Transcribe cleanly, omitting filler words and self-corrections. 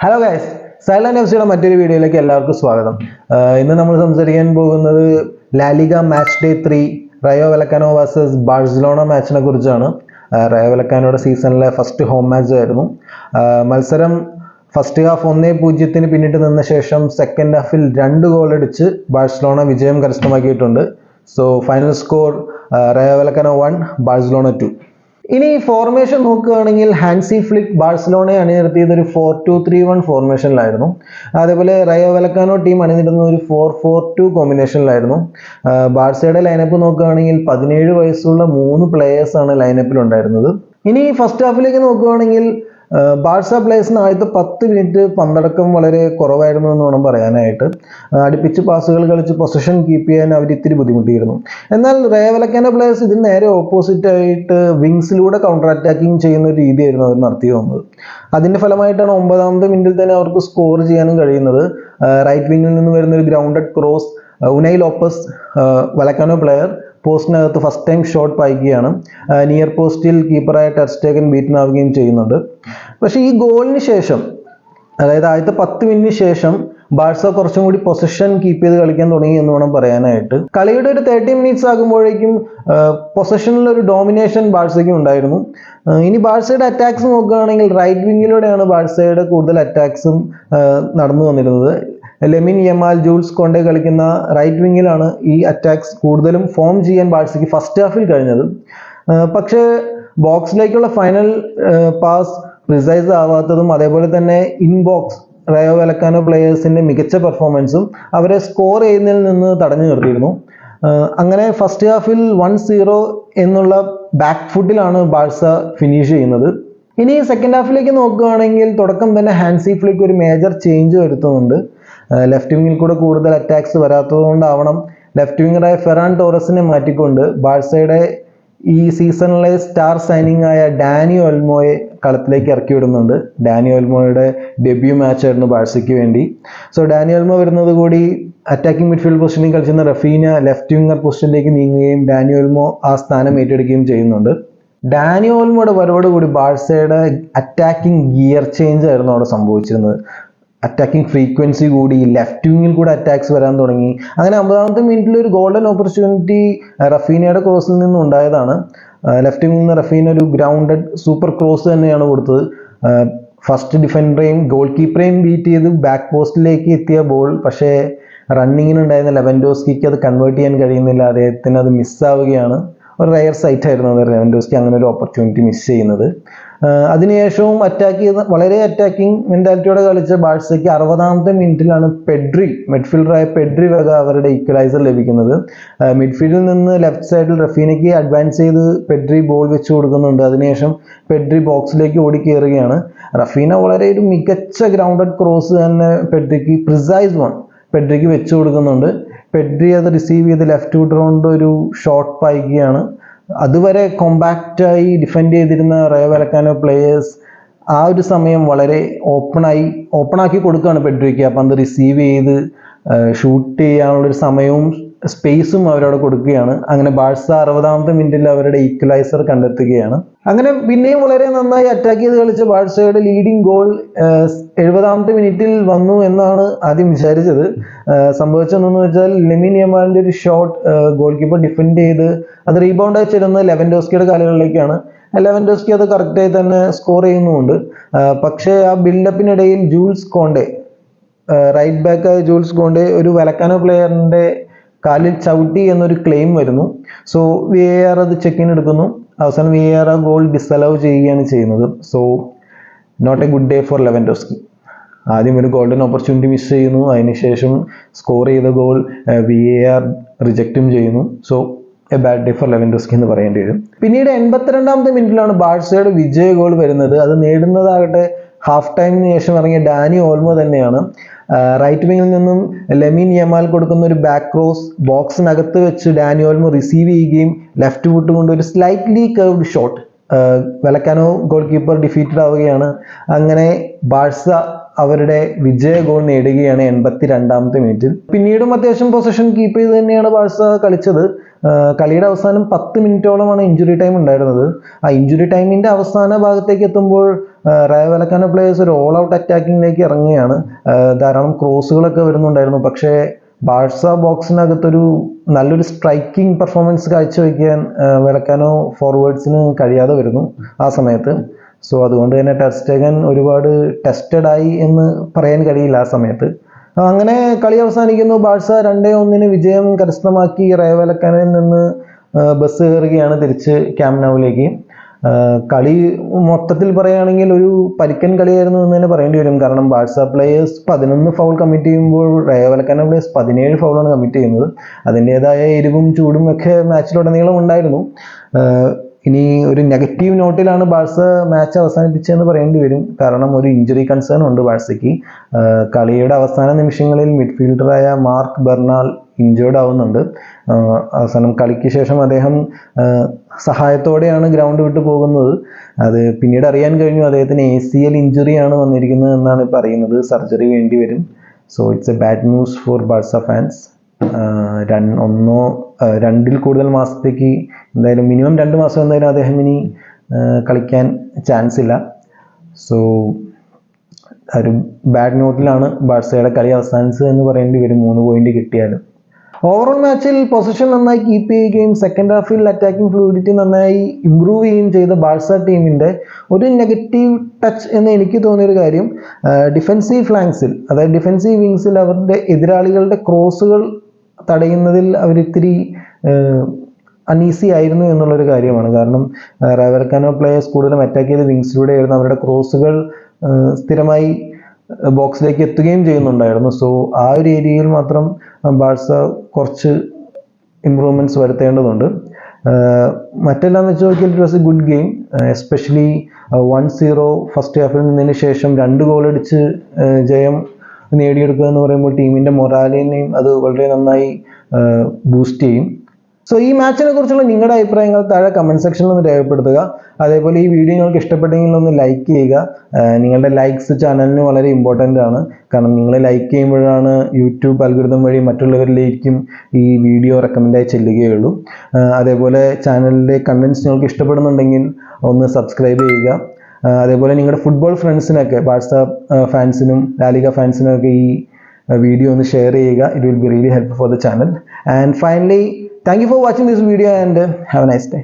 Hello guys, silent എഫ്സിയുടെ മറ്റൊരു വീഡിയോയിലേക്ക് എല്ലാവർക്കും സ്വാഗതം. ഇന്ന് നമ്മൾ സംസാരിക്കാൻ പോകുന്നത് LaLiga match day 3 Rayo Vallecano versus Barcelona മാച്ചിനെ കുറിച്ചാണ്. റയോ വലക്കാനോയുടെ സീസണിലെ ഫസ്റ്റ് ഹോം മാച്ച് ആയിരുന്നു. മത്സരം ഫസ്റ്റ് ഹാഫ് 1-0 പിന്നിട്ട് നിന്ന ശേഷം സെക്കൻഡ് ഹാഫിൽ 2 ഗോൾ അടിച്ച് ബാഴ്സലോണ വിജയം കരസ്ഥമാക്കിയിട്ടുണ്ട്. So final score Rayo Vallecano 1 Barcelona 2. ഇനി ഫോർമേഷൻ നോക്കുകയാണെങ്കിൽ ഹാൻസി ഫ്ലിക്ക് ബാഴ്സലോണയെ അണിനിരത്തിയത് ഒരു 4-2-3-1 ഫോർമേഷനിലായിരുന്നു. അതേപോലെ റയോ വലക്കാനോ ടീം അണിനിരുന്നത് ഒരു 4-4-2 കോമ്പിനേഷനിലായിരുന്നു. ബാഴ്സയുടെ ലൈനപ്പ് നോക്കുകയാണെങ്കിൽ 17 വയസ്സുള്ള 3 പ്ലേയേഴ്സാണ് ലൈനപ്പിൽ ഉണ്ടായിരുന്നത്. ഇനി ഫസ്റ്റ് ഹാഫിലേക്ക് നോക്കുകയാണെങ്കിൽ ബാഴ്സ പ്ലേയേഴ്സിന് ആദ്യത്തെ 10 മിനിറ്റ് പന്തടക്കം വളരെ കുറവായിരുന്നു എന്ന് വേണം പറയാനായിട്ട്. അടുപ്പിച്ച് പാസുകൾ കളിച്ച് പൊസിഷൻ കീപ്പ് ചെയ്യാൻ അവർ ഇത്തിരി ബുദ്ധിമുട്ടിയിരുന്നു. എന്നാൽ റയോ വലക്കാനോ പ്ലേയേഴ്സ് ഇതിന് നേരെ ഓപ്പോസിറ്റ് ആയിട്ട് വിങ്സിലൂടെ കൗണ്ടർ അറ്റാക്കിങ് ചെയ്യുന്ന ഒരു രീതിയായിരുന്നു അവർ നടത്തി വന്നത്. അതിന്റെ ഫലമായിട്ടാണ് 9ാമത്തെ മിനിറ്റിൽ തന്നെ അവർക്ക് സ്കോർ ചെയ്യാനും കഴിയുന്നത്. റൈറ്റ് വിങ്ങിൽ നിന്ന് വരുന്ന ഒരു grounded cross Unai Lopez Vallecano player പോസ്റ്റിനകത്ത് ഫസ്റ്റ് ടൈം ഷോട്ട് പായിക്കുകയാണ്. നിയർ പോസ്റ്റിൽ കീപ്പറായ ടെർ സ്റ്റേഗൻ ബീറ്റനാവുകയും ചെയ്യുന്നുണ്ട്. പക്ഷേ ഈ ഗോളിന് ശേഷം, അതായത് ആദ്യത്തെ 10 മിനിറ്റിന് ശേഷം ബാഴ്സ കുറച്ചും കൂടി പൊസിഷൻ കീപ്പ് ചെയ്ത് കളിക്കാൻ തുടങ്ങി എന്ന് വേണം പറയാനായിട്ട്. കളിയുടെ ഒരു 30 മിനിറ്റ്സ് ആകുമ്പോഴേക്കും പൊസിഷനിൽ ഒരു ഡോമിനേഷൻ ബാഴ്സയ്ക്ക് ഉണ്ടായിരുന്നു. ഇനി ബാഴ്സയുടെ അറ്റാക്സ് നോക്കുകയാണെങ്കിൽ റൈറ്റ് വിങ്ങിലൂടെയാണ് ബാഴ്സയുടെ കൂടുതൽ അറ്റാക്സും നടന്നു വന്നിരുന്നത്. ലെമിൻ യമാൽ, ജൂൾസ് കോണ്ടെ കളിക്കുന്ന റൈറ്റ് വിങ്ങിലാണ് ഈ അറ്റാക്സ് കൂടുതലും ഫോം ചെയ്യാൻ ബാഴ്സയ്ക്ക് ഫസ്റ്റ് ഹാഫിൽ കഴിഞ്ഞത്. പക്ഷേ ബോക്സിലേക്കുള്ള ഫൈനൽ പാസ് പ്രിസൈസ് ആവാത്തതും അതേപോലെ തന്നെ ഇൻ ബോക്സ് റയോ വലക്കാനോ പ്ലേയേഴ്സിന്റെ മികച്ച പെർഫോമൻസും അവരെ സ്കോർ ചെയ്യുന്നതിൽ നിന്ന് തടഞ്ഞു നിർത്തിയിരുന്നു. അങ്ങനെ ഫസ്റ്റ് ഹാഫിൽ 1-0 എന്നുള്ള ബാക്ക് ഫുട്ടിലാണ് ബാഴ്സ ഫിനിഷ് ചെയ്യുന്നത്. ഇനി സെക്കൻഡ് ഹാഫിലേക്ക് നോക്കുകയാണെങ്കിൽ തുടക്കം തന്നെ ഹാൻസി ഫ്ലിക്ക് ഒരു മേജർ ചേഞ്ച് വരുത്തുന്നുണ്ട്. ലെഫ്റ്റ് വിങ്ങിൽ കൂടെ കൂടുതൽ അറ്റാക്സ് വരാത്തത് കൊണ്ടാവണം ലെഫ്റ്റ് വിങ്ങറായ ഫെറാൻ ടോറസിനെ മാറ്റിക്കൊണ്ട് ബാഴ്സയുടെ ഈ സീസണിലെ സ്റ്റാർ സൈനിങ് ആയ ഡാനി ഓൾമോയെ കളത്തിലേക്ക് ഇറക്കി വിടുന്നുണ്ട്. ഡാനി ഓൾമോയുടെ ഡെബ്യൂ മാച്ച് ആയിരുന്നു ബാഴ്സയ്ക്ക് വേണ്ടി. സോ ഡാനി ഓൾമോ വരുന്നത് കൂടി അറ്റാക്കിംഗ് മിഡ്ഫീൽഡ് പൊസിഷനിൽ കളിച്ചിരുന്ന റഫീന ലെഫ്റ്റ് വിങ്ങർ പൊസിഷനിലേക്ക് നീങ്ങുകയും ഡാനി ഓൾമോ ആ സ്ഥാനം ഏറ്റെടുക്കുകയും ചെയ്യുന്നുണ്ട്. ഡാനി ഓൾമോയുടെ വരവോടുകൂടി ബാഴ്സയുടെ അറ്റാക്കിംഗ് ഗിയർ ചേഞ്ച് ആയിരുന്നു അവിടെ സംഭവിച്ചിരുന്നത്. അറ്റാക്കിംഗ് ഫ്രീക്വൻസി കൂടി, ലെഫ്റ്റ് വിങ്ങിൽ കൂടെ അറ്റാക്സ് വരാൻ തുടങ്ങി. അങ്ങനെ 50ാമത്തെ മിനിറ്റിൽ ഒരു ഗോൾഡൻ ഓപ്പർച്യൂണിറ്റി റഫീനയുടെ ക്രോസിൽ നിന്നും ഉണ്ടായതാണ്. ലെഫ്റ്റ് വിങ്ങിൽ നിന്ന് റഫീന ഒരു ഗ്രൗണ്ടഡ് സൂപ്പർ ക്രോസ് തന്നെയാണ് കൊടുത്തത്. ഫസ്റ്റ് ഡിഫൻഡറെയും ഗോൾ കീപ്പറെയും ബീറ്റ് ചെയ്ത് ബാക്ക് പോസ്റ്റിലേക്ക് എത്തിയ ബോൾ പക്ഷേ റണ്ണിങ്ങിനുണ്ടായിരുന്ന ലെവൻഡോസ്കിക്ക് അത് കൺവേർട്ട് ചെയ്യാൻ കഴിയുന്നില്ല. അദ്ദേഹത്തിന് അത് മിസ്സാവുകയാണ്. ഒരു റയർ സൈറ്റ് ആയിരുന്നു അത് ലെവൻഡോസ്കി അങ്ങനെ ഒരു ഓപ്പർച്യൂണിറ്റി മിസ് ചെയ്യുന്നത്. അതിനുശേഷവും വളരെ അറ്റാക്കിംഗ് മെന്റാലിറ്റിയോടെ കളിച്ച ബാഴ്സയ്ക്ക് 60ാമത്തെ മിനിറ്റിലാണ് മിഡ്ഫീൽഡറായ പെഡ്രി വക അവരുടെ ഈക്വലൈസർ ലഭിക്കുന്നത്. മിഡ്ഫീൽഡിൽ നിന്ന് ലെഫ്റ്റ് സൈഡിൽ റഫീനയ്ക്ക് അഡ്വാൻസ് ചെയ്ത് പെഡ്രി ബോൾ വെച്ച് കൊടുക്കുന്നുണ്ട്. അതിനുശേഷം പെഡ്രി ബോക്സിലേക്ക് ഓടിക്കയറുകയാണ്. റഫീന വളരെ ഒരു മികച്ച ഗ്രൗണ്ടഡ് ക്രോസ് തന്നെ പെഡ്രിക്ക് വെച്ച് കൊടുക്കുന്നുണ്ട്. പെഡ്രി അത് റിസീവ് ചെയ്ത് ലെഫ്റ്റ് ഫുട്ട് കൊണ്ട് ഒരു ഷോട്ട് പായിക്കുകയാണ്. അതുവരെ കോമ്പാക്റ്റായി ഡിഫെൻഡ് ചെയ്തിരുന്ന റയോ വലക്കാനോ പ്ലേയേഴ്സ് ആ ഒരു സമയം വളരെ ഓപ്പണാക്കി കൊടുക്കുകയാണ് പെഡ്രിക്ക്. അപ്പം അത് റിസീവ് ചെയ്ത് ഷൂട്ട് ചെയ്യാനുള്ളൊരു സമയവും സ്പേസും അവരവിടെ കൊടുക്കുകയാണ്. അങ്ങനെ ബാഴ്സ 60ാമത്തെ മിനിറ്റിൽ അവരുടെ ഈക്വലൈസർ കണ്ടെത്തുകയാണ്. അങ്ങനെ പിന്നെയും വളരെ നന്നായി അറ്റാക്ക് ചെയ്ത് കളിച്ച ബാഴ്സയുടെ ലീഡിംഗ് ഗോൾ 70ാമത്തെ മിനിറ്റിൽ വന്നു എന്നാണ് ആദ്യം വിചാരിച്ചത്. സംഭവിച്ചതെന്ന് വെച്ചാൽ ലെമിൻ യമാലിന്റെ ഒരു ഷോട്ട് ഗോൾ കീപ്പർ ഡിഫെൻഡ് ചെയ്ത് അത് റീബൗണ്ടായി ചെല്ലുന്നത് ലെവൻഡോസ്കിയുടെ കാലുകളിലേക്കാണ്. ലെവൻഡോസ്കി അത് കറക്റ്റായി തന്നെ സ്കോർ ചെയ്യുന്നുമുണ്ട്. പക്ഷേ ആ ബിൽഡപ്പിനിടയിൽ ജൂൾസ് കോണ്ടെ, റൈറ്റ് ബാക്കായ ജൂൾസ് കോണ്ടെ ഒരു വലക്കാനോ പ്ലെയറിന്റെ കാലിൽ ചവിട്ടി എന്നൊരു ക്ലെയിം വരുന്നു. സോ VAR അത് ചെക്കിൻ എടുക്കുന്നു. അവസാനം VAR ആ ഗോൾ ഡിസലൗ ചെയ്യുകയാണ് ചെയ്യുന്നത്. So not a good day for Lewandowski. ആദ്യം ഒരു ഗോൾഡൻ ഓപ്പർച്യൂണിറ്റി മിസ് ചെയ്യുന്നു. അതിനുശേഷം സ്കോർ ചെയ്ത ഗോൾ VAR റിജക്റ്റും ചെയ്യുന്നു. So a bad day for Lewandowski എന്ന് പറയേണ്ടി വരും. പിന്നീട് 82ാമത്തെ മിനിറ്റിലാണ് ബാഴ്സയുടെ വിജയ ഗോൾ വരുന്നത്. അത് നേടുന്നതാകട്ടെ ഹാഫ് ടൈമിന് ശേഷം ഇറങ്ങിയ ഡാനി ഓൾമോ തന്നെയാണ്. റൈറ്റ് വിങ്ങിൽ നിന്നും ലെമിൻ യമാൽ കൊടുക്കുന്ന ഒരു ബാക്ക് ക്രോസ് ബോക്സിനകത്ത് വെച്ച് ഡാനി ഓൾമോ റിസീവ് ചെയ്യുകയും ലെഫ്റ്റ് ഫുട്ട് കൊണ്ട് ഒരു slightly curved shot Vallecano goalkeeper defeated ആവുകയാണ്. അങ്ങനെ ബാഴ്സ അവരുടെ വിജയ ഗോൾ നേടുകയാണ് 82ാമത്തെ മിനിറ്റിൽ. പിന്നീടും അത്യാവശ്യം പൊസിഷൻ കീപ്പ് ചെയ്ത് തന്നെയാണ് ബാഴ്സ കളിച്ചത്. കളിയുടെ അവസാനം 10 മിനിറ്റോളമാണ് ഇഞ്ചുറി ടൈം ഉണ്ടായിരുന്നത്. ആ ഇഞ്ചുറി ടൈമിന്റെ അവസാന ഭാഗത്തേക്ക് എത്തുമ്പോൾ റയോ വലക്കാനോ പ്ലേയേഴ്സ് ഒരു ഓൾ ഔട്ട് അറ്റാക്കിങ്ങിലേക്ക് ഇറങ്ങുകയാണ്. ധാരാളം ക്രോസുകളൊക്കെ വരുന്നുണ്ടായിരുന്നു. പക്ഷേ ബാഴ്സ ബോക്സിനകത്തൊരു നല്ലൊരു സ്ട്രൈക്കിംഗ് പെർഫോമൻസ് കാഴ്ചവെക്കാൻ വലക്കാനോ ഫോർവേഡ്സിന് കഴിയാതെ വരുന്നു ആ സമയത്ത്. സോ അതുകൊണ്ട് തന്നെ ടെർ സ്റ്റെഗൻ ഒരുപാട് ടെസ്റ്റഡ് ആയി എന്ന് പറയാൻ കഴിയില്ല ആ സമയത്ത്. അങ്ങനെ കളി അവസാനിക്കുന്നു. ബാഴ്സ 2-1 വിജയം കരസ്ഥമാക്കി റയോ വലക്കാനോയിൽ നിന്ന് ബസ് കയറുകയാണ് തിരിച്ച് ക്യാമ്പ് നൗവിലേക്ക്. കളി മൊത്തത്തിൽ പറയുകയാണെങ്കിൽ ഒരു പരിക്കൻ കളിയായിരുന്നു എന്ന് തന്നെ പറയേണ്ടി വരും. കാരണം ബാഴ്സ പ്ലേയേഴ്സ് 11 ഫൗൾ കമ്മിറ്റ് ചെയ്യുമ്പോൾ റയോ വലക്കാനോ പ്ലേയേഴ്സ് 17 ഫൗളാണ് കമ്മിറ്റ് ചെയ്യുന്നത്. അതിൻ്റെതായ എരിവും ചൂടും ഒക്കെ മാച്ചിലുടനീളം ഉണ്ടായിരുന്നു. ഇനി ഒരു നെഗറ്റീവ് നോട്ടിലാണ് ബാഴ്സ മാച്ച് അവസാനിപ്പിച്ചതെന്ന് പറയേണ്ടി വരും. കാരണം ഒരു ഇഞ്ചുറി കൺസേൺ ഉണ്ട് ബാഴ്സയ്ക്ക്. കളിയുടെ അവസാന നിമിഷങ്ങളിൽ മിഡ്ഫീൽഡറായ മാർക്ക് ബെർണാൾ ഇഞ്ചേർഡ് ആവുന്നുണ്ട്. അവസാനം കളിക്ക് ശേഷം അദ്ദേഹം സഹായത്തോടെയാണ് ഗ്രൗണ്ട് വിട്ടു പോകുന്നത്. അത് പിന്നീട് അറിയാൻ കഴിഞ്ഞു അദ്ദേഹത്തിന് ACL ഇഞ്ചുറിയാണ് വന്നിരിക്കുന്നത് എന്നാണ് പറയുന്നത്. സർജറി വേണ്ടി വരും. So it's A bad news for Barca fans. 2 കൂടുതൽ മാസത്തേക്ക് എന്തായാലും മിനിമം 2 മാസം എന്തായാലും അദ്ദേഹം ഇനി കളിക്കാൻ ചാൻസ് ഇല്ല. സോ ഒരു ബാഡ് നോട്ടിലാണ് ബാഴ്സയുടെ കളി അവസാനിച്ചത് എന്ന് പറയേണ്ടി വരും 3 പോയിന്റ് കിട്ടിയാലും. ഓവറോൾ മാച്ചിൽ പൊസിഷൻ നന്നായി കീപ്പ് ചെയ്യുകയും സെക്കൻഡ് ഹാഫിൽ അറ്റാക്കിംഗ് ഫ്ലൂയിഡിറ്റി നന്നായി ഇമ്പ്രൂവ് ചെയ്യുകയും ചെയ്ത ബാഴ്സ ടീമിൻ്റെ ഒരു നെഗറ്റീവ് ടച്ച് എന്ന് എനിക്ക് തോന്നിയൊരു കാര്യം ഡിഫൻസീവ് ഫ്ലാങ്സിൽ, അതായത് ഡിഫൻസീവ് വിങ്സിൽ അവരുടെ എതിരാളികളുടെ ക്രോസുകൾ തടയുന്നതിൽ അവരിത്തിരി അൺഈസി ആയിരുന്നു എന്നുള്ളൊരു കാര്യമാണ്. കാരണം റയോ വലക്കാനോ പ്ലേയേഴ്സ് കൂടുതലും അറ്റാക്ക് ചെയ്ത് വിങ്സിലൂടെ ആയിരുന്നു. അവരുടെ ക്രോസുകൾ സ്ഥിരമായി ബോക്സിലേക്ക് എത്തുകയും ചെയ്യുന്നുണ്ടായിരുന്നു. സോ ആ ഒരു ഏരിയയിൽ മാത്രം ബാഴ്സ കുറച്ച് ഇമ്പ്രൂവ്മെൻറ്റ്സ് വരുത്തേണ്ടതുണ്ട്. മറ്റെല്ലാം വെച്ച് നോക്കിയാൽ it was A good game. Especially 1-0 first ഹാഫിൽ നിന്നതിന് ശേഷം 2 ഗോൾ അടിച്ച് ജയം നേടിയെടുക്കുക എന്ന് പറയുമ്പോൾ ടീമിൻ്റെ മൊറാലിനെയും അത് വളരെ നന്നായി ബൂസ്റ്റ് ചെയ്യും. സോ ഈ മാച്ചിനെ കുറിച്ചുള്ള നിങ്ങളുടെ അഭിപ്രായങ്ങൾ താഴെ കമൻറ്റ് സെക്ഷനിൽ ഒന്ന് രേഖപ്പെടുത്തുക. അതേപോലെ ഈ വീഡിയോ നിങ്ങൾക്ക് ഇഷ്ടപ്പെട്ടെങ്കിൽ ഒന്ന് ലൈക്ക് ചെയ്യുക. നിങ്ങളുടെ ലൈക്സ് ചാനലിന് വളരെ ഇമ്പോർട്ടൻ്റ് ആണ്. കാരണം നിങ്ങൾ ലൈക്ക് ചെയ്യുമ്പോഴാണ് യൂട്യൂബ് അൽഗോരിതം വഴി മറ്റുള്ളവരിലേക്കും ഈ വീഡിയോ റെക്കമെൻഡായി ചെല്ലുകയുള്ളൂ. അതേപോലെ ചാനലിലെ കണ്ടൻറ്റ്സ് നിങ്ങൾക്ക് ഇഷ്ടപ്പെടുന്നുണ്ടെങ്കിൽ ഒന്ന് സബ്സ്ക്രൈബ് ചെയ്യുക. അതേപോലെ നിങ്ങളുടെ ഫുട്ബോൾ ഫ്രണ്ട്സിനൊക്കെ, വാട്സാപ്പ് ഫാൻസിനും ലാലിഗ ഫാൻസിനും ഒക്കെ ഈ വീഡിയോ ഒന്ന് ഷെയർ ചെയ്യുക. It will be really helpful for the channel. And finally, thank you for watching this video and have a nice day.